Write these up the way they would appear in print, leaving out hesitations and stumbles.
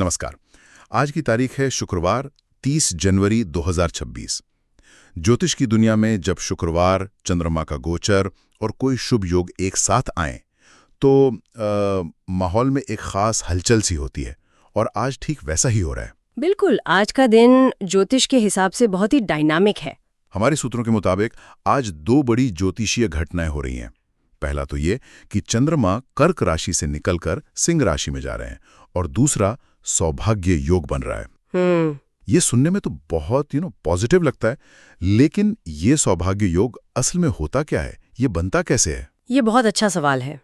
नमस्कार। आज की तारीख है शुक्रवार 30 जनवरी 2026। ज्योतिष की दुनिया में जब शुक्रवार, चंद्रमा का गोचर और कोई शुभ योग एक साथ आए तो माहौल में एक खास हलचल सी होती है और आज ठीक वैसा ही हो रहा है। बिल्कुल, आज का दिन ज्योतिष के हिसाब से बहुत ही डायनामिक है। हमारे सूत्रों के मुताबिक आज दो बड़ी ज्योतिषीय घटनाएं हो रही हैं। पहला तो ये कि चंद्रमा कर्क राशि से निकलकर सिंह राशि में जा रहे हैं और दूसरा सौभाग्य योग बन रहा है। ये सुनने में तो बहुत पॉजिटिव लगता है, लेकिन ये सौभाग्य योग असल में होता क्या है, ये बनता कैसे है? ये बहुत अच्छा सवाल है।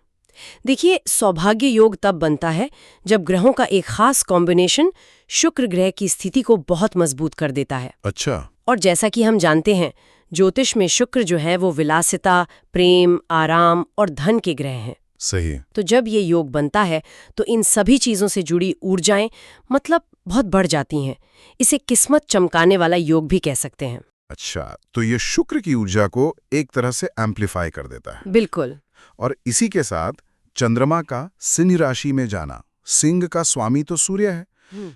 देखिए, सौभाग्य योग तब बनता है जब ग्रहों का एक खास कॉम्बिनेशन शुक्र ग्रह की स्थिति को बहुत मजबूत कर देता है। अच्छा। और जैसा कि हम जानते हैं, ज्योतिष में शुक्र जो है वो विलासिता, प्रेम, आराम और धन के ग्रह हैं। सही। तो जब ये योग बनता है तो इन सभी चीजों से जुड़ी ऊर्जाएं बहुत बढ़ जाती हैं। इसे किस्मत चमकाने वाला योग भी कह सकते हैं। अच्छा, तो ये शुक्र की ऊर्जा को एक तरह से एम्प्लीफाई कर देता है। बिल्कुल। और इसी के साथ चंद्रमा का सिंह राशि में जाना, सिंह का स्वामी तो सूर्य है,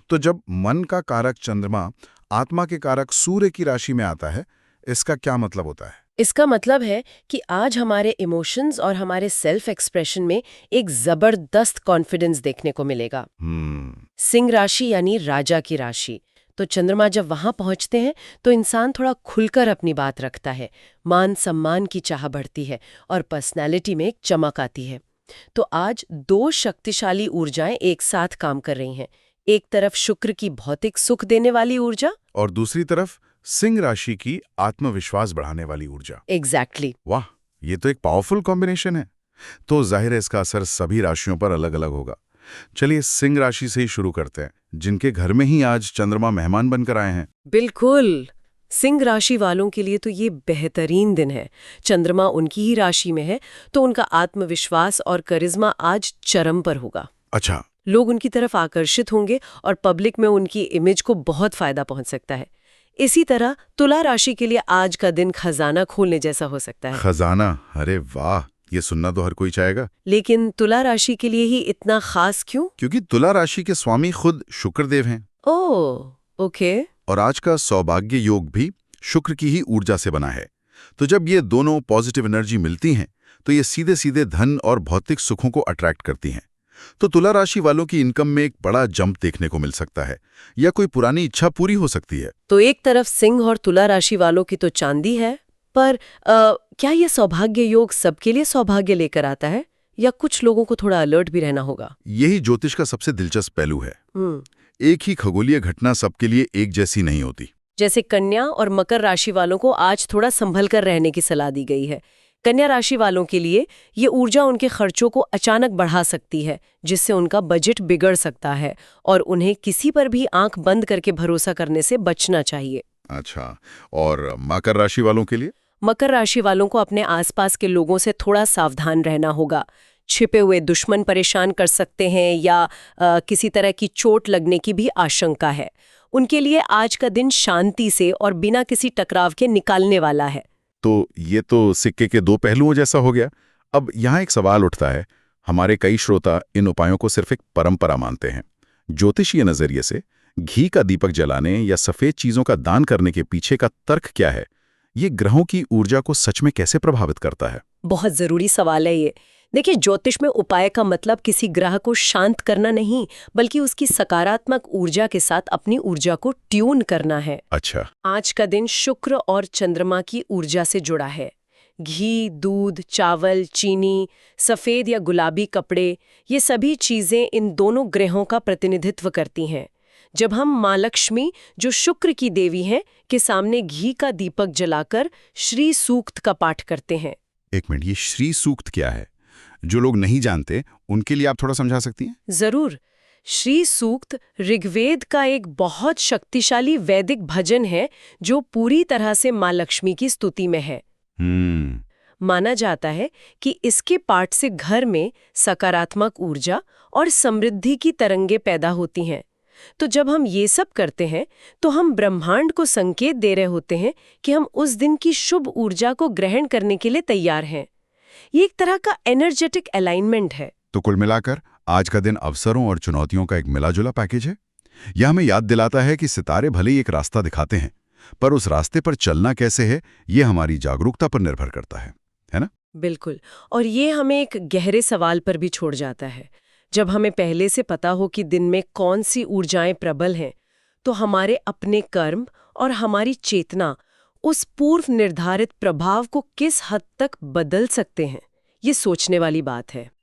तो जब मन का कारक चंद्रमा आत्मा के कारक सूर्य की राशि में आता है, इसका क्या मतलब होता है? इसका मतलब है कि आज हमारे इमोशंस और हमारे सेल्फ एक्सप्रेशन में एक जबरदस्त कॉन्फिडेंस देखने को मिलेगा। सिंह राशि यानी राजा की राशि, तो चंद्रमा जब वहां पहुंचते हैं तो इंसान थोड़ा खुलकर अपनी बात रखता है, मान सम्मान की चाह बढ़ती है और पर्सनैलिटी में एक चमक आती है। तो आज दो शक्तिशाली ऊर्जाएं एक साथ काम कर रही हैं। एक तरफ शुक्र की भौतिक सुख देने वाली ऊर्जा और दूसरी तरफ सिंह राशि की आत्मविश्वास बढ़ाने वाली ऊर्जा। एग्जैक्टली। वाह, ये तो एक पावरफुल कॉम्बिनेशन है। तो जाहिर है इसका असर सभी राशियों पर अलग अलग होगा। चलिए सिंह राशि से ही शुरू करते हैं, जिनके घर में ही आज चंद्रमा मेहमान बनकर आए हैं। बिल्कुल, सिंह राशि वालों के लिए तो ये बेहतरीन दिन है। चंद्रमा उनकी ही राशि में है तो उनका आत्मविश्वास और करिश्मा आज चरम पर होगा। अच्छा। लोग उनकी तरफ आकर्षित होंगे और पब्लिक में उनकी इमेज को बहुत फायदा पहुंच सकता है। इसी तरह तुला राशि के लिए आज का दिन खजाना खोलने जैसा हो सकता है। खजाना, अरे वाह, ये सुनना तो हर कोई चाहेगा। लेकिन तुला राशि के लिए ही इतना खास क्यों? क्योंकि तुला राशि के स्वामी खुद शुक्रदेव हैं। ओह, ओके। और आज का सौभाग्य योग भी शुक्र की ही ऊर्जा से बना है। तो जब ये दोनों पॉजिटिव एनर्जी मिलती हैं तो ये सीधे सीधे धन और भौतिक सुखों को अट्रैक्ट करती हैं। तो तुला राशि वालों की इनकम में एक बड़ा जंप देखने को मिल सकता है, या कोई पुरानी इच्छा पूरी हो सकती है। तो एक तरफ सिंह और तुला राशि वालों की तो चांदी है, पर क्या यह सौभाग्य योग सबके लिए सौभाग्य लेकर आता है, या कुछ लोगों को थोड़ा अलर्ट भी रहना होगा? यही ज्योतिष का सबसे दिलचस्प पहलू है। एक ही खगोलीय घटना सबके लिए एक जैसी नहीं होती। जैसे कन्या और मकर राशि वालों को आज थोड़ा संभल कर रहने की सलाह दी गई है। कन्या राशि वालों के लिए ये ऊर्जा उनके खर्चों को अचानक बढ़ा सकती है, जिससे उनका बजट बिगड़ सकता है और उन्हें किसी पर भी आंख बंद करके भरोसा करने से बचना चाहिए। अच्छा, और मकर राशि वालों के लिए? मकर राशि वालों को अपने आसपास के लोगों से थोड़ा सावधान रहना होगा। छिपे हुए दुश्मन परेशान कर सकते हैं या किसी तरह की चोट लगने की भी आशंका है। उनके लिए आज का दिन शांति से और बिना किसी टकराव के निकालने वाला है। तो ये तो सिक्के के दो पहलुओं जैसा हो गया। अब यहाँ एक सवाल उठता है, हमारे कई श्रोता इन उपायों को सिर्फ एक परंपरा मानते हैं। ज्योतिषीय नजरिए से घी का दीपक जलाने या सफेद चीजों का दान करने के पीछे का तर्क क्या है? ये ग्रहों की ऊर्जा को सच में कैसे प्रभावित करता है? बहुत जरूरी सवाल है ये। देखिए, ज्योतिष में उपाय का मतलब किसी ग्रह को शांत करना नहीं, बल्कि उसकी सकारात्मक ऊर्जा के साथ अपनी ऊर्जा को ट्यून करना है। अच्छा। आज का दिन शुक्र और चंद्रमा की ऊर्जा से जुड़ा है। घी, दूध, चावल, चीनी, सफेद या गुलाबी कपड़े, ये सभी चीजें इन दोनों ग्रहों का प्रतिनिधित्व करती हैं। जब हम माँ लक्ष्मी, जो शुक्र की देवी हैं, के सामने घी का दीपक जलाकर श्री सूक्त का पाठ करते हैं। एक मिनट, ये श्री सूक्त क्या है? जो लोग नहीं जानते उनके लिए आप थोड़ा समझा सकती हैं? जरूर। श्री सूक्त ऋग्वेद का एक बहुत शक्तिशाली वैदिक भजन है जो पूरी तरह से माँ लक्ष्मी की स्तुति में है। माना जाता है कि इसके पाठ से घर में सकारात्मक ऊर्जा और समृद्धि की तरंगें पैदा होती हैं। तो जब हम ये सब करते हैं तो हम ब्रह्मांड को संकेत दे रहे होते हैं कि हम उस दिन की शुभ ऊर्जा को ग्रहण करने के लिए तैयार हैं। ये एक तरह का एनर्जेटिक अलाइनमेंट है। तो कुल मिलाकर आज का दिन अवसरों और चुनौतियों का एक मिलाजुला पैकेज है। यह हमें याद दिलाता है कि सितारे भले ही एक रास्ता दिखाते हैं, पर उस रास्ते पर चलना कैसे है, ये हमारी जागरूकता पर निर्भर करता है ना? बिल्कुल। और ये हमें एक गहरे सवाल पर भी छोड़ जाता है। जब हमें पहले से पता हो कि दिन में कौन सी ऊर्जाएं प्रबल हैं, तो हमारे अपने कर्म और हमारी चेतना उस पूर्व निर्धारित प्रभाव को किस हद तक बदल सकते हैं, ये सोचने वाली बात है।